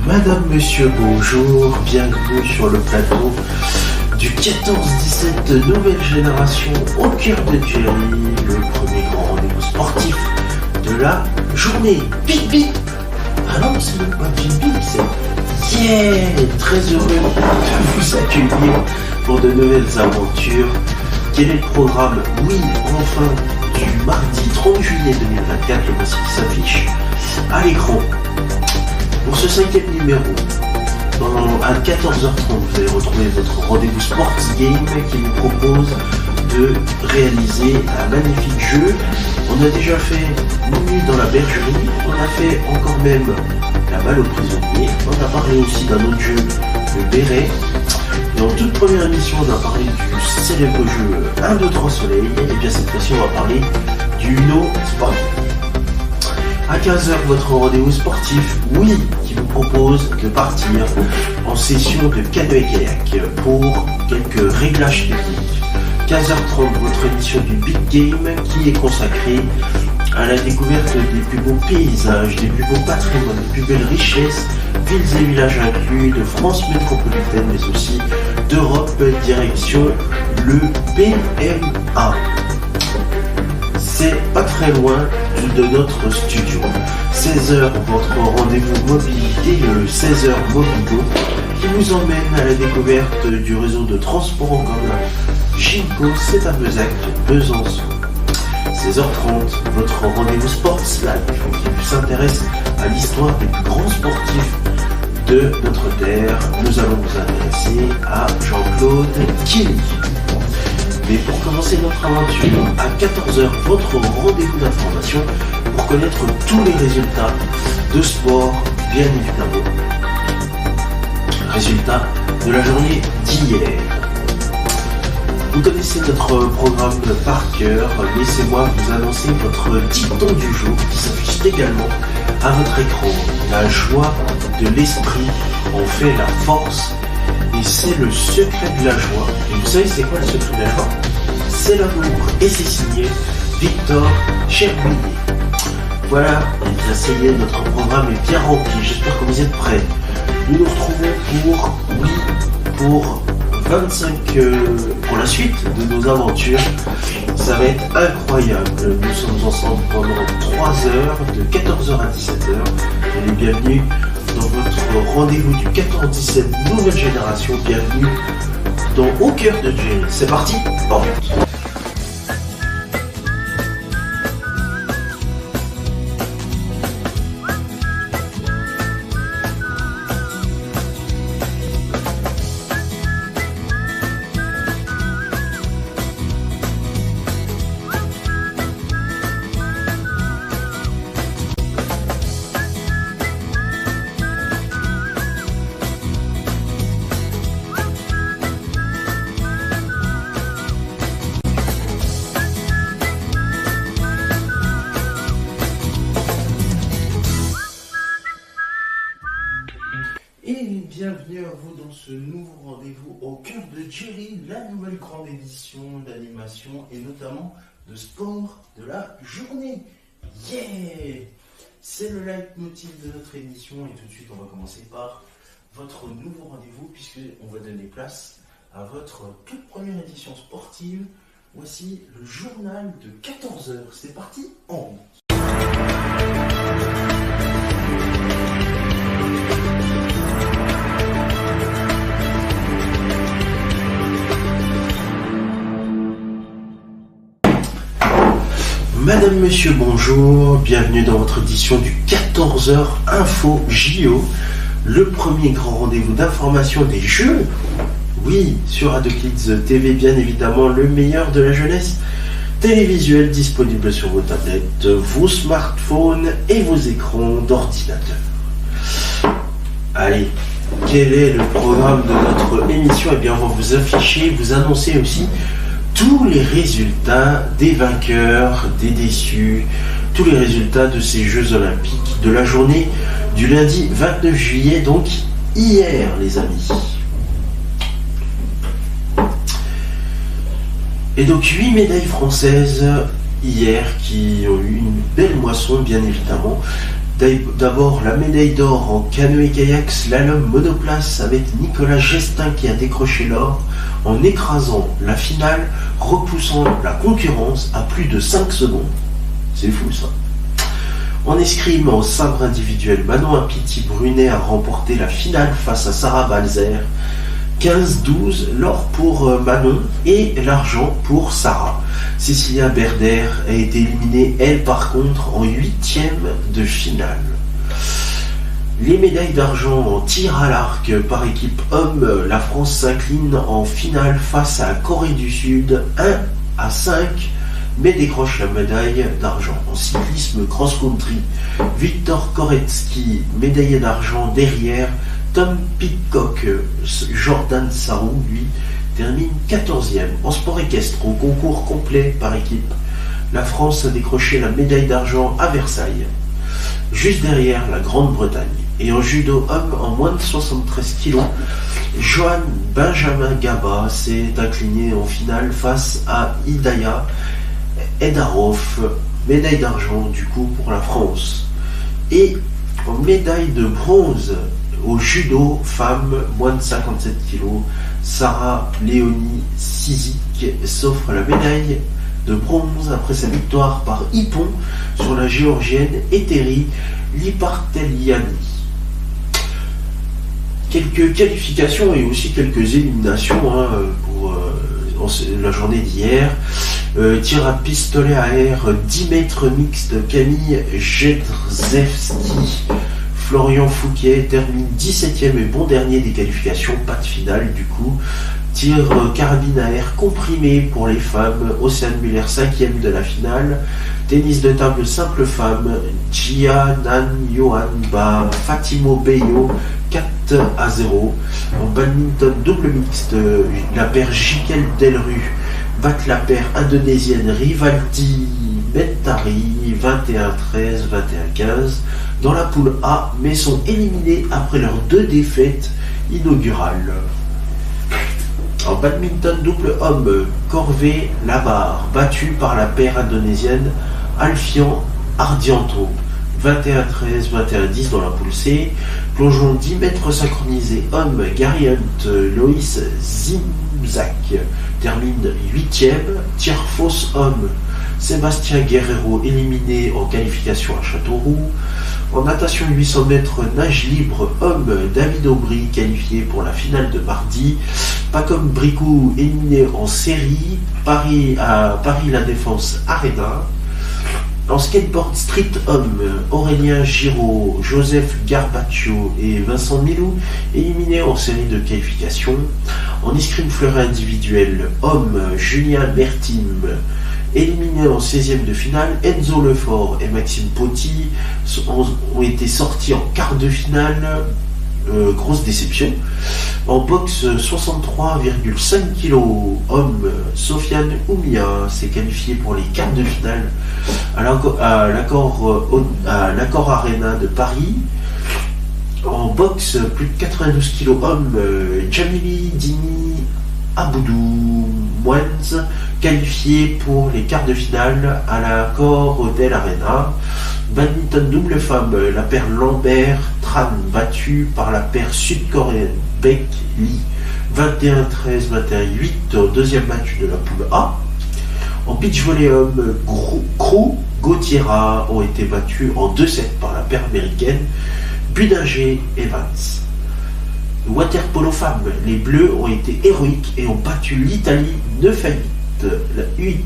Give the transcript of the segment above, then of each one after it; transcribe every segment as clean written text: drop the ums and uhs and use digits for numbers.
Madame, monsieur, bonjour, bienvenue sur le plateau du 14-17 nouvelle génération au cœur de Jerry, le premier grand rendez-vous sportif de la journée. Bip bip. Ah non, c'est même pas bip bip, c'est yeah. Très heureux de vous accueillir pour de nouvelles aventures. Quel est le programme? Oui, enfin, du mardi 30 juillet 2024, le voici qui s'affiche à l'écran. Pour ce 5e numéro, à 14h30, vous allez retrouver votre rendez-vous Sports Game qui nous propose de réaliser un magnifique jeu. On a déjà fait Nuit dans la bergerie, on a fait encore même la balle aux prisonniers, on a parlé aussi d'un autre jeu, le béret. Et en toute première émission, on a parlé du célèbre jeu 1, 2, 3 Soleil, et bien cette fois-ci, on va parler du Uno Sport. À 15h, votre rendez-vous sportif, oui, qui vous propose de partir en session de canoë-kayak pour quelques réglages techniques. 15h30, votre émission du Big Game qui est consacrée à la découverte des plus beaux paysages, des plus beaux patrimoines, des plus belles richesses, villes et villages inclus de France métropolitaine, mais aussi d'Europe, direction le PMA. C'est pas très loin de notre studio. 16h, votre rendez-vous mobilité, le 16h Mobigo, qui vous emmène à la découverte du réseau de transport en commun Ginko, c'est à Bezac, Besançon. 16h30, votre rendez-vous Sports Live, qui s'intéresse à l'histoire des plus grands sportifs de notre terre. Nous allons nous intéresser à Jean-Claude Killy. Mais pour commencer notre aventure, à 14h, votre rendez-vous d'information pour connaître tous les résultats de sport, bien évidemment. Résultats de la journée d'hier. Vous connaissez notre programme par cœur, laissez-moi vous annoncer votre dicton du jour qui s'affiche également à votre écran. La joie de l'esprit en fait la force. Et c'est le secret de la joie. Et vous savez c'est quoi le secret de la joie? C'est l'amour. Et c'est signé Victor Cherbouillet. Voilà, et bien ça y est, notre programme est bien rempli. J'espère que vous êtes prêts. Nous nous retrouvons pour 25 pour la suite de nos aventures. Ça va être incroyable. Nous sommes ensemble pendant 3 heures, de 14h à 17h. Et bienvenue dans votre rendez-vous du 14-17 nouvelle génération. Bienvenue dans Au cœur de Jerry. C'est parti, en route. Bienvenue à vous dans ce nouveau rendez-vous au cœur de Jerry, la nouvelle grande édition d'animation et notamment de sport de la journée. Yeah! C'est le leitmotiv de notre émission et tout de suite on va commencer par votre nouveau rendez-vous puisqu'on va donner place à votre toute première édition sportive. Voici le journal de 14h. C'est parti, en route. Madame, monsieur, bonjour, bienvenue dans votre édition du 14h Info JO, le premier grand rendez-vous d'information des jeux. Oui, sur Radio Kids TV, bien évidemment, le meilleur de la jeunesse télévisuelle disponible sur vos tablettes, vos smartphones et vos écrans d'ordinateur. Allez, quel est le programme de notre émission? Eh bien, on va vous afficher, vous annoncer aussi tous les résultats des vainqueurs, des déçus, tous les résultats de ces Jeux Olympiques de la journée du lundi 29 juillet, donc hier les amis. Et donc 8 médailles françaises hier qui ont eu une belle moisson bien évidemment. D'abord la médaille d'or en canoë-kayak slalom monoplace avec Nicolas Gestin qui a décroché l'or en écrasant la finale, repoussant la concurrence à plus de 5 secondes. C'est fou ça. En escrime en sabre individuel, Manon Apiti-Brunet a remporté la finale face à Sarah Balzer. 15-12, l'or pour Manon et l'argent pour Sarah. Cécilia Berder a été éliminée, elle par contre, en 8e de finale. Les médailles d'argent en tir à l'arc par équipe homme, la France s'incline en finale face à la Corée du Sud 1-5, mais décroche la médaille d'argent. En cyclisme cross-country, Victor Koretsky, médaillé d'argent derrière Tom Pitcock. Jordan Sarrou, lui, termine 14e. En sport équestre, au concours complet par équipe, la France a décroché la médaille d'argent à Versailles, juste derrière la Grande-Bretagne. Et en judo homme, en moins de 73 kg, Johan Benjamin Gaba s'est incliné en finale face à Hidaya Edarov, médaille d'argent du coup pour la France. Et en médaille de bronze au judo femme, moins de 57 kg, Sarah Léonie Sizik s'offre la médaille de bronze après sa victoire par Ippon sur la géorgienne Eteri Liparteliani. Quelques qualifications et aussi quelques éliminations pour la journée d'hier. Tir à pistolet à air 10 mètres mixte, Camille Jedrzewski. Florian Fouquet termine 17e et bon dernier des qualifications, pas de finale du coup. Tir carabine à air comprimé pour les femmes, Océane Muller 5e de la finale. Tennis de table simple femme, Gia Nan Johan Ba Fatimo Beyo 4-0. En badminton double mixte, la paire Jikel Delru bat la paire indonésienne Rivaldi Mentari 21-13, 21-15 dans la poule A, mais sont éliminés après leurs 2 défaites inaugurales. En badminton double homme, Corvée Labarre battu par la paire indonésienne Alfian Ardianto 21-13, 21-10 dans la poule C. Plongeon 10 mètres synchronisé homme, Gary Hunt Loïs Zimzak termine 8e. Tir fausse homme, Sébastien Guerrero éliminé en qualification à Châteauroux. En natation 800 mètres nage libre homme, David Aubry qualifié pour la finale de mardi. Pacom Bricou éliminé en série, Paris La Défense Arena. En skateboard street homme, Aurélien Giraud, Joseph Garbaccio et Vincent Milou éliminés en série de qualification. En escrime fleuret individuel homme, Julien Bertim éliminés en 16e de finale. Enzo Lefort et Maxime Poty ont été sortis en quart de finale. Grosse déception. En boxe 63,5 kg homme, Sofiane Oumia s'est qualifié pour les quarts de finale à l'Accor Arena de Paris. En boxe plus de 92 kg homme, Jamili Dini Aboudou Mouens qualifié pour les quarts de finale à l'Accor Hotel Arena. Badminton double femme, la paire Lambert Tran battue par la paire sud-coréenne Beck Lee 21-13, 21-8 au deuxième match de la poule A. En beach volley homme, Krou Gauthiera ont été battus en 2-7 par la paire américaine Budinger Evans. Water polo femme, les Bleus ont été héroïques et ont battu l'Italie 9-8. La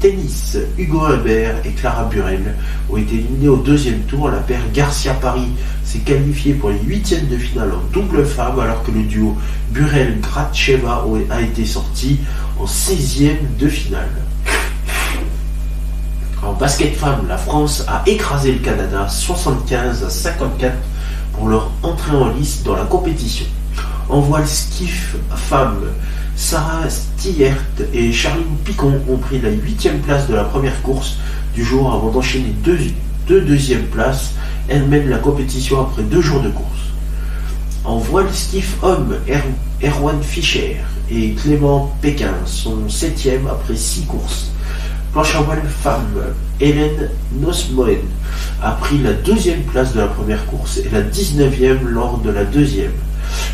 tennis, Hugo Humbert et Clara Burel ont été éliminés au deuxième tour. La paire Garcia-Paris s'est qualifiée pour les 8e de finale en double femme, alors que le duo Burel-Gratcheva a été sorti en 16e de finale. En basket femme, la France a écrasé le Canada 75-54 pour leur entrée en lice dans la compétition. En voile skiff femme, Sarah Stiert et Charline Picon ont pris la 8e place de la première course du jour avant d'enchaîner deux deuxièmes places. Elles mènent la compétition après 2 jours de course. En voile skiff homme, Erwan Fischer et Clément Pékin sont 7e après 6 courses. Planche à voile femme, Hélène Nosmoen a pris la 2e place de la première course et la 19e lors de la 2e.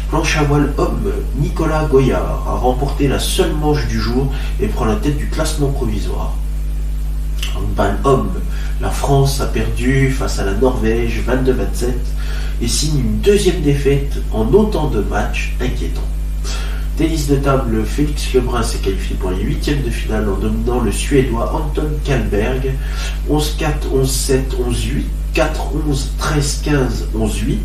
Planche à voile homme, Nicolas Goyard a remporté la seule manche du jour et prend la tête du classement provisoire. Handball homme, la France a perdu face à la Norvège 22-27 et signe une 2e défaite en autant de matchs inquiétants. Tennis de table, Félix Lebrun s'est qualifié pour les 8e de finale en dominant le Suédois Anton Kallberg 11-4, 11-7, 11-8, 4-11, 13-15, 11-8.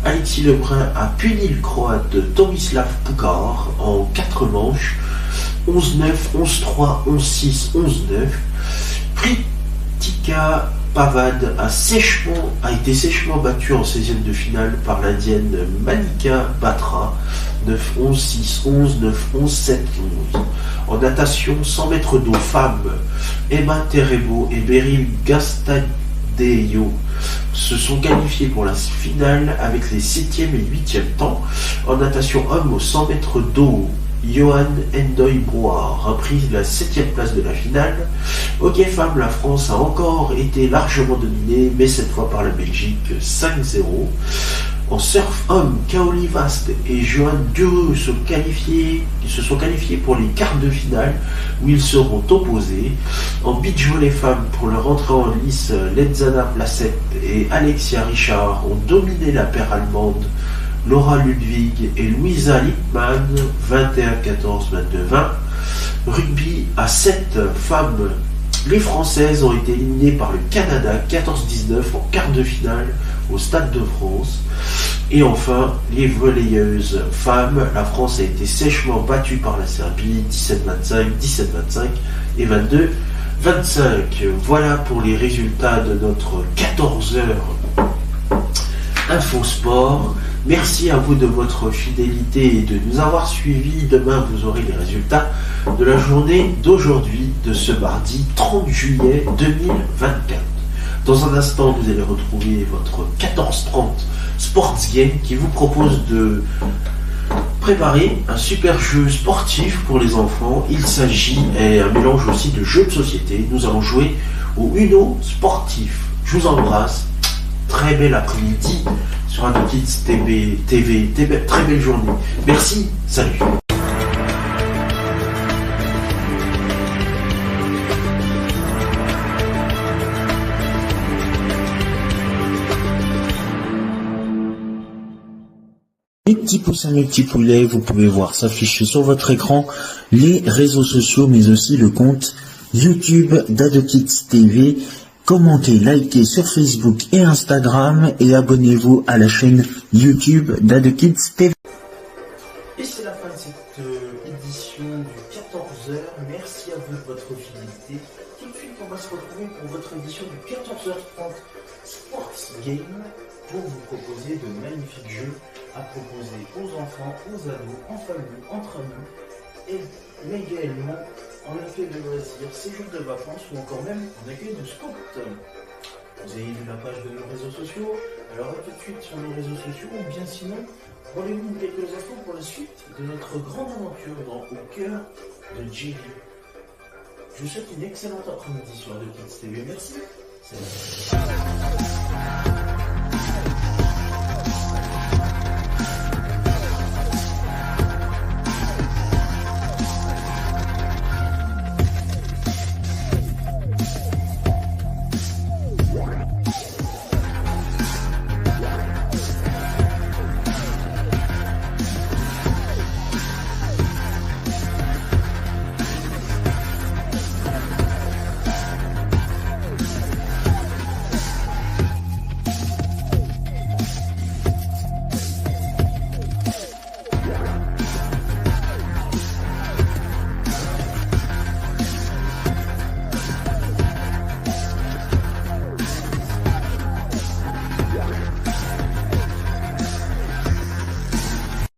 Alexis Lebrun a puni le Croate Tomislav Pukar en 4 manches 11-9, 11-3, 11-6, 11-9. Pritika Pavad a été sèchement battue en 16e de finale par l'Indienne Manika Batra 9-11, 6-11, 9-11, 7-11. En natation 100 mètres d'eau femmes, Emma Terebo et Beryl Gastadeyo se sont qualifiés pour la finale avec les 7e et 8e temps. En natation homme aux 100 mètres d'eau, Johan Endoy-Brouard a pris la 7e place de la finale. Hockey femme, la France a encore été largement dominée, mais cette fois par la Belgique 5-0. En surf homme, Kaoli Vast et Johan Dureux se sont qualifiés pour les quarts de finale où ils seront opposés. En beach volley femmes, pour leur entrée en lice, Lenzana Placette et Alexia Richard ont dominé la paire allemande Laura Ludwig et Louisa Lippmann 21-14, 22-20. Rugby à 7 femmes, les Françaises ont été éliminées par le Canada 14-19 en quart de finale au Stade de France. Et enfin, les volleyeuses femmes, la France a été sèchement battue par la Serbie 17-25, 17-25 et 22-25. Voilà pour les résultats de notre 14h Infosport. Merci à vous de votre fidélité et de nous avoir suivis. Demain, vous aurez les résultats de la journée d'aujourd'hui, de ce mardi 30 juillet 2024. Dans un instant, vous allez retrouver votre 14h30 Sports Game qui vous propose de préparer un super jeu sportif pour les enfants. Il s'agit d'un mélange aussi de jeux de société. Nous allons jouer au Uno sportif. Je vous embrasse. Très bel après-midi sur Adokids TV. Très belle journée. Merci. Salut. Mes petits poussins, mes petits poulets, vous pouvez voir s'afficher sur votre écran les réseaux sociaux, mais aussi le compte YouTube d'Adokids TV. Commentez, likez sur Facebook et Instagram et abonnez-vous à la chaîne YouTube d'Adokids TV. Et c'est la fin de cette édition du 14h. Merci à vous de votre fidélité. Tout de suite, on va se retrouver pour votre édition du 14h30 Sports Game pour vous proposer de magnifiques jeux à proposer aux enfants, aux ados, en famille, entre amis, mais également en accueil de loisirs, séjour de vacances ou encore même en accueil de scout. Vous avez vu la page de nos réseaux sociaux, alors à tout de suite sur nos réseaux sociaux, ou bien sinon, rendez-vous quelques instants pour la suite de notre grande aventure au cœur de Jerry. Je vous souhaite une excellente après-midi sur Adokids TV. Merci. Salut.